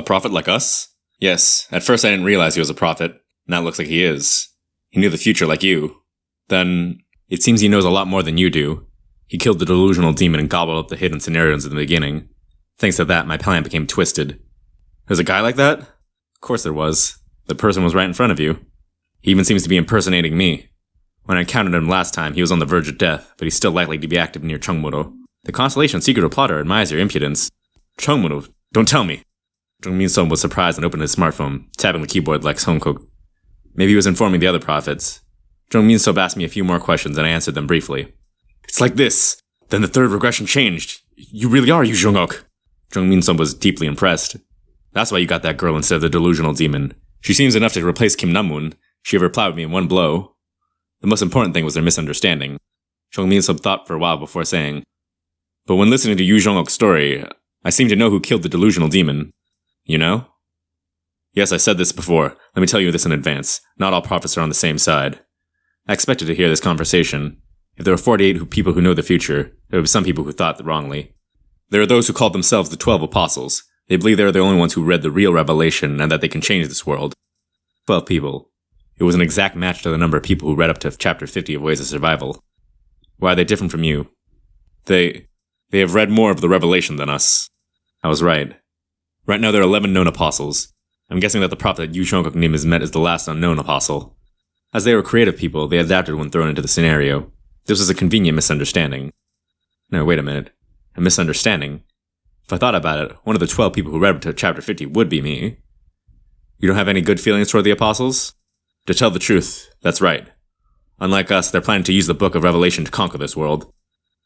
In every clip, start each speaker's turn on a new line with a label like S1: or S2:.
S1: prophet like us? Yes, at first I didn't realize he was a prophet. Now it looks like he is. He knew the future like you. Then, it seems he knows a lot more than you do. He killed the delusional demon and gobbled up the hidden scenarios in the beginning. Thanks to that, my plan became twisted. There's a guy like that? Of course there was. The person was right in front of you. He even seems to be impersonating me. When I encountered him last time, he was on the verge of death, but he's still likely to be active near Chungmuro. The Constellation Secret Plotter admires your impudence. Chungmuro, don't tell me! Jung Min-sub was surprised and opened his smartphone, tapping the keyboard like Songkuk. Maybe he was informing the other prophets. Jung Min-sub asked me a few more questions and I answered them briefly. It's like this. Then the third regression changed. You really are Yu Jung-ok. Jung Min-sub was deeply impressed. That's why you got that girl instead of the delusional demon. She seems enough to replace Kim Namun. She overplowed me in one blow. The most important thing was their misunderstanding. Jung Min-sub thought for a while before saying, but when listening to Yu Jung-ok's story, I seem to know who killed the delusional demon. You know? Yes, I said this before. Let me tell you this in advance. Not all prophets are on the same side. I expected to hear this conversation. If there were 48 people who know the future, there would be some people who thought wrongly. There are those who called themselves the 12 Apostles. They believe they are the only ones who read the real revelation and that they can change this world. 12 people. It was an exact match to the number of people who read up to chapter 50 of Ways of Survival. Why are they different from you? They have read more of the revelation than us. I was right. Right now there are 11 known apostles. I'm guessing that the prophet Yu Jung-ok Nim has met is the last unknown apostle. As they were creative people, they adapted when thrown into the scenario. This was a convenient misunderstanding. No, wait a minute. A misunderstanding? If I thought about it, one of the 12 people who read up to chapter 50 would be me. You don't have any good feelings toward the apostles? To tell the truth, that's right. Unlike us, they're planning to use the Book of Revelation to conquer this world.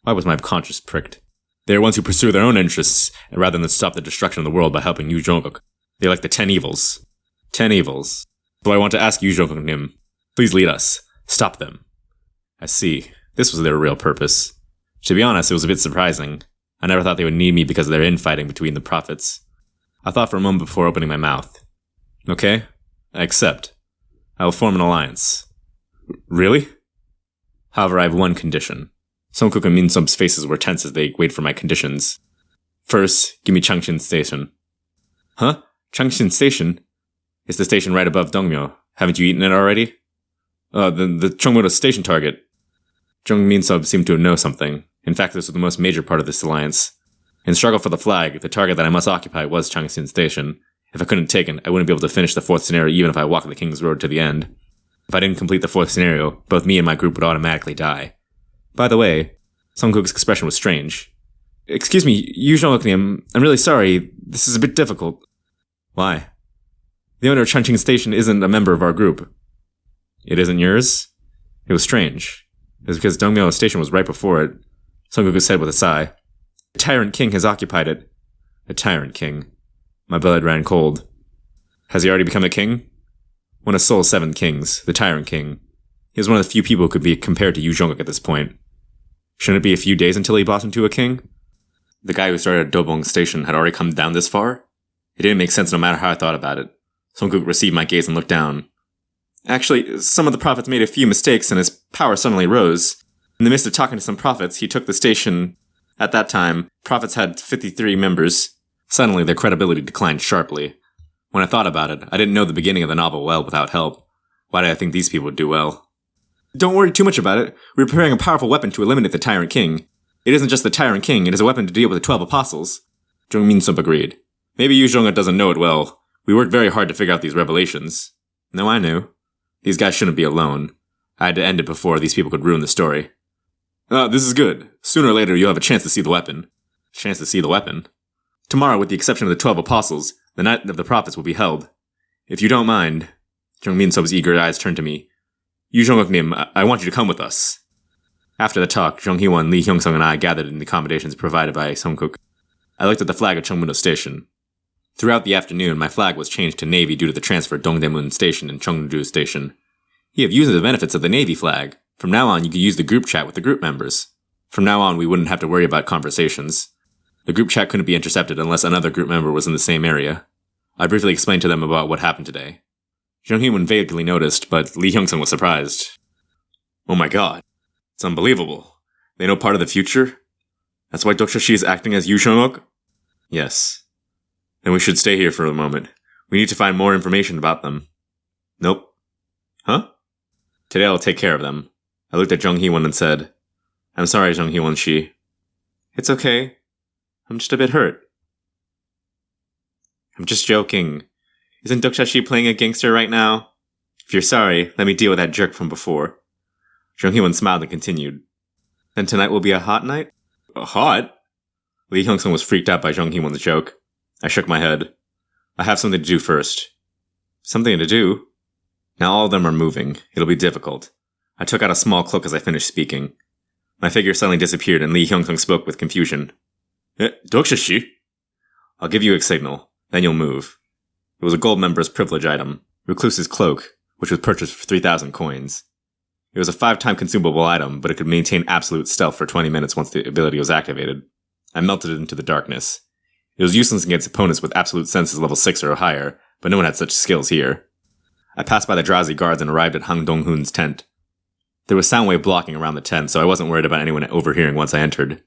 S1: Why was my conscience pricked? They are ones who pursue their own interests, rather than stop the destruction of the world by helping Yu Jung-ok. They are like the 10 evils. 10 evils. So I want to ask Yu Jung-ok Nim, please lead us. Stop them. I see. This was their real purpose. To be honest, it was a bit surprising. I never thought they would need me because of their infighting between the prophets. I thought for a moment before opening my mouth. Okay, I accept. I will form an alliance. Really? However, I have one condition. Songkuk and Min-sub's faces were tense as they wait for my conditions. First, give me Changshin Station. Huh? Changshin Station? It's the station right above Dongmyo. Haven't you eaten it already? The Chungmuro station target. Jung Min-sub seemed to know something. In fact, this was the most major part of this alliance. In struggle for the flag, the target that I must occupy was Changshin Station. If I couldn't take it, I wouldn't be able to finish the fourth scenario even if I walked the King's Road to the end. If I didn't complete the fourth scenario, both me and my group would automatically die. By the way, Songkuk's expression was strange. Excuse me, Yu Jung-ok Nim, I'm really sorry. This is a bit difficult. Why? The owner of Changshin Station isn't a member of our group. It isn't yours? It was strange. It was because Dongmyo Station was right before it. Songkuk said with a sigh. The Tyrant King has occupied it. The Tyrant King. My blood ran cold. Has he already become a king? One of Seoul's 7 kings, the Tyrant King. He was one of the few people who could be compared to Yu Jung-ok at this point. Shouldn't it be a few days until he blossomed into a king? The guy who started at Dobong Station had already come down this far? It didn't make sense no matter how I thought about it. Songkuk received my gaze and looked down. Actually, some of the prophets made a few mistakes and his power suddenly rose. In the midst of talking to some prophets, he took the station. At that time, prophets had 53 members. Suddenly, their credibility declined sharply. When I thought about it, I didn't know the beginning of the novel well without help. Why did I think these people would do well? Don't worry too much about it. We're preparing a powerful weapon to eliminate the Tyrant King. It isn't just the Tyrant King, it is a weapon to deal with the 12 apostles. Jung Min-sub agreed. Maybe Yu Jung-ok doesn't know it well. We worked very hard to figure out these revelations. No, I knew. These guys shouldn't be alone. I had to end it before these people could ruin the story. This is good. Sooner or later you'll have a chance to see the weapon. Chance to see the weapon? Tomorrow, with the exception of the 12 apostles, the Night of the Prophets will be held. If you don't mind... Jung Min-sub's eager eyes turned to me. Yu Jung-ok Nim, I want you to come with us. After the talk, Jung Hee-won, Lee Hyung-sung, and I gathered in the accommodations provided by Songkuk. I looked at the flag of Chungmuro Station. Throughout the afternoon, my flag was changed to Navy due to the transfer of Dongdaemun Station and Cheongju Station. You have used the benefits of the Navy flag. From now on, you can use the group chat with the group members. From now on, we wouldn't have to worry about conversations. The group chat couldn't be intercepted unless another group member was in the same area. I briefly explained to them about what happened today. Jung Hee-won vaguely noticed, but Lee Hyung-sung was surprised. Oh my god. It's unbelievable. They know part of the future? That's why Dokja is acting as Yu Jung-ok? Yes. Then we should stay here for a moment. We need to find more information about them. Nope. Huh? Today I'll take care of them. I looked at Jung Hee-won and said, I'm sorry, Jung Hee-won Shi. It's okay. I'm just a bit hurt. I'm just joking. Isn't Dokja Shi playing a gangster right now? If you're sorry, let me deal with that jerk from before. Jung Hee-won smiled and continued. Then tonight will be a hot night? Hot? Lee Hyung-sung was freaked out by Jung Hee-won's joke. I shook my head. I have something to do first. Something to do? Now all of them are moving. It'll be difficult. I took out a small cloak as I finished speaking. My figure suddenly disappeared and Lee Hyung-sung spoke with confusion. Dokja Shi? I'll give you a signal. Then you'll move. It was a gold member's privilege item, Recluse's cloak, which was purchased for 3,000 coins. It was a 5-time consumable item, but it could maintain absolute stealth for 20 minutes once the ability was activated. I melted it into the darkness. It was useless against opponents with absolute senses level 6 or higher, but no one had such skills here. I passed by the drowsy guards and arrived at Han Dong-hoon's tent. There was sound wave blocking around the tent, so I wasn't worried about anyone overhearing once I entered.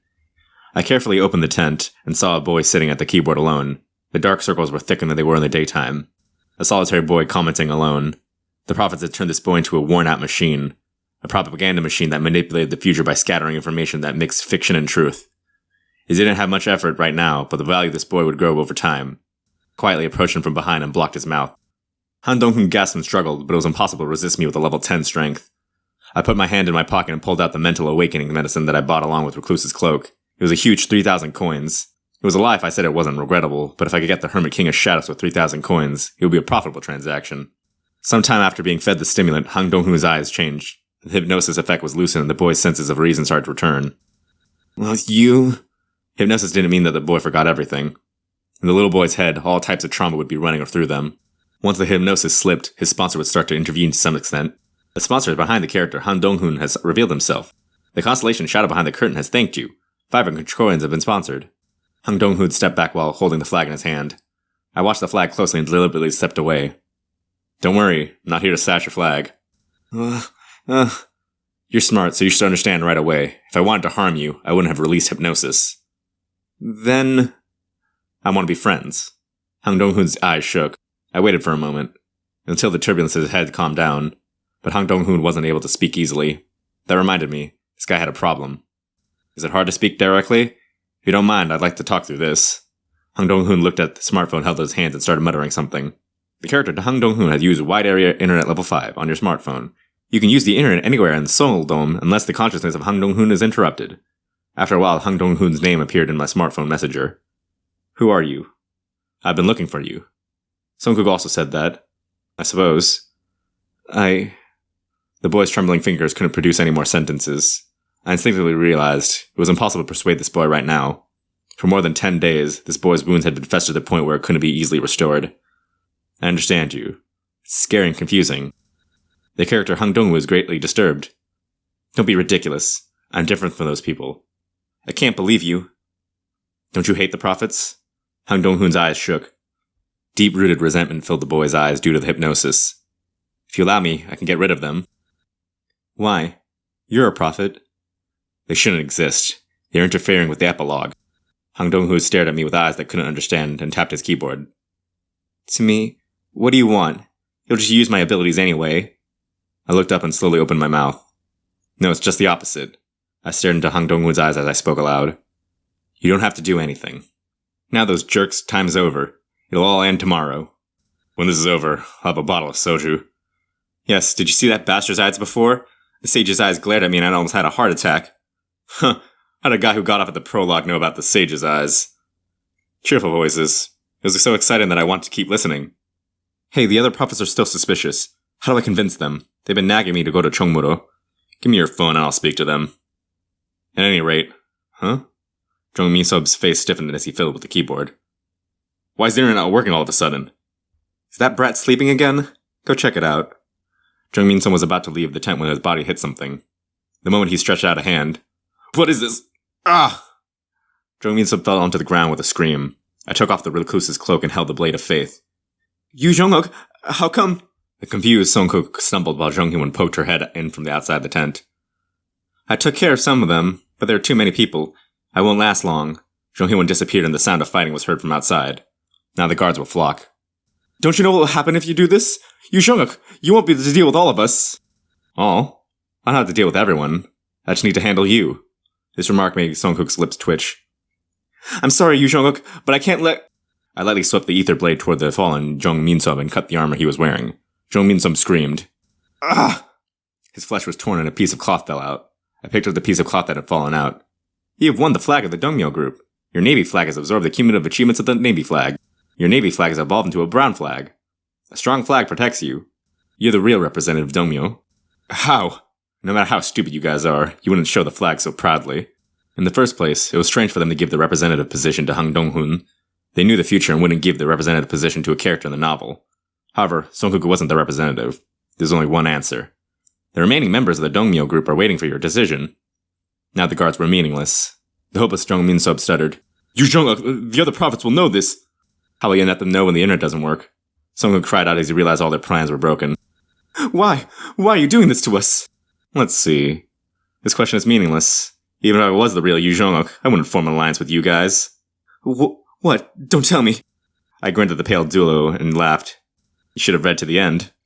S1: I carefully opened the tent and saw a boy sitting at the keyboard alone. The dark circles were thicker than they were in the daytime. A solitary boy commenting alone. The prophets had turned this boy into a worn-out machine. A propaganda machine that manipulated the future by scattering information that mixed fiction and truth. It didn't have much effort right now, but the value of this boy would grow over time. Quietly approached him from behind and blocked his mouth. Han Dong-hoon gasped and struggled, but it was impossible to resist me with a level 10 strength. I put my hand in my pocket and pulled out the mental awakening medicine that I bought along with Recluse's cloak. It was a huge 3,000 coins. It was a lie if I said it wasn't regrettable, but if I could get the Hermit King of Shadows with 3,000 coins, it would be a profitable transaction. Sometime after being fed the stimulant, Han Dong-hoon's eyes changed. The hypnosis effect was loosened and the boy's senses of reason started to return. Well, you... Hypnosis didn't mean that the boy forgot everything. In the little boy's head, all types of trauma would be running through them. Once the hypnosis slipped, his sponsor would start to intervene to some extent. The sponsor behind the character, Han Dong-hoon, has revealed himself. The constellation shadow behind the curtain has thanked you. 500 coins have been sponsored. Han Dong-hoon stepped back while holding the flag in his hand. I watched the flag closely and deliberately stepped away. Don't worry, I'm not here to sash your flag. You're smart, so you should understand right away. If I wanted to harm you, I wouldn't have released hypnosis. Then... I want to be friends. Han Dong-hoon's eyes shook. I waited for a moment, until the turbulence in his head calmed down, but Han Dong-hoon wasn't able to speak easily. That reminded me, this guy had a problem. Is it hard to speak directly? If you don't mind, I'd like to talk through this. Han Dong-hoon looked at the smartphone held in his hands and started muttering something. The character Han Dong-hoon has used Wide Area Internet Level 5 on your smartphone. You can use the internet anywhere in the Seoul Dome unless the consciousness of Han Dong-hoon is interrupted. After a while, Han Dong-hoon's name appeared in my smartphone messenger. Who are you? I've been looking for you. Sungkook also said that. I suppose. The boy's trembling fingers couldn't produce any more sentences. I instinctively realized it was impossible to persuade this boy right now. For more than 10 days, this boy's wounds had been festered to the point where it couldn't be easily restored. I understand you. It's scary and confusing. The character Han Dong was greatly disturbed. Don't be ridiculous. I'm different from those people. I can't believe you. Don't you hate the prophets? Han Dong-hoon's eyes shook. Deep-rooted resentment filled the boy's eyes due to the hypnosis. If you allow me, I can get rid of them. Why? You're a prophet. They shouldn't exist. They're interfering with the epilogue. Han Dong-hoon stared at me with eyes that couldn't understand and tapped his keyboard. To me? What do you want? You'll just use my abilities anyway. I looked up and slowly opened my mouth. No, it's just the opposite. I stared into Han Dong-hoon's eyes as I spoke aloud. You don't have to do anything. Now those jerks, time's over. It'll all end tomorrow. When this is over, I'll have a bottle of soju. Yes, did you see that bastard's eyes before? The sage's eyes glared at me and I almost had a heart attack. Huh, how'd a guy who got off at the prologue know about the sage's eyes? Cheerful voices. It was so exciting that I wanted to keep listening. Hey, the other prophets are still suspicious. How do I convince them? They've been nagging me to go to Chongmuro. Give me your phone and I'll speak to them. At any rate, huh? Jung Min-sub's face stiffened as he fiddled with the keyboard. Why is the internet not working all of a sudden? Is that brat sleeping again? Go check it out. Jung Min-sub was about to leave the tent when his body hit something. The moment he stretched out a hand. What is this? Ah! Jung Min-sub fell onto the ground with a scream. I took off the recluse's cloak and held the blade of faith. You Jung-uk, how come? The confused Sungkook stumbled while Jung Hee-won poked her head in from the outside the tent. I took care of some of them, but there are too many people. I won't last long. Jung Hee-won disappeared and the sound of fighting was heard from outside. Now the guards will flock. Don't you know what will happen if you do this? Yu Zhonguk, you won't be able to deal with all of us. All? I don't have to deal with everyone. I just need to handle you. This remark made Songhook's lips twitch. I'm sorry, Yu Zhonguk, but I can't let... I lightly swept the ether blade toward the fallen Zhong Minsom and cut the armor he was wearing. Zhong Minsom screamed. Ah! His flesh was torn and a piece of cloth fell out. I picked up the piece of cloth that had fallen out. You have won the flag of the Dongmyo group. Your Navy flag has absorbed the cumulative achievements of the Navy flag. Your Navy flag has evolved into a brown flag. A strong flag protects you. You're the real representative of Dongmyo. How? No matter how stupid you guys are, you wouldn't show the flag so proudly. In the first place, it was strange for them to give the representative position to Hang Donghun. They knew the future and wouldn't give the representative position to a character in the novel. However, Songhook wasn't the representative. There's only one answer. The remaining members of the Dongmyo group are waiting for your decision. Now the guards were meaningless. The hopeless Zhong Minsob stuttered. Yu Zhonguk, the other prophets will know this. How will you let them know when the internet doesn't work? Songhook cried out as he realized all their plans were broken. Why? Why are you doing this to us? Let's see. This question is meaningless. Even if I was the real Yu Zhonguk, I wouldn't form an alliance with you guys. What? Don't tell me. I grinned at the pale Dulo and laughed. You should have read to the end.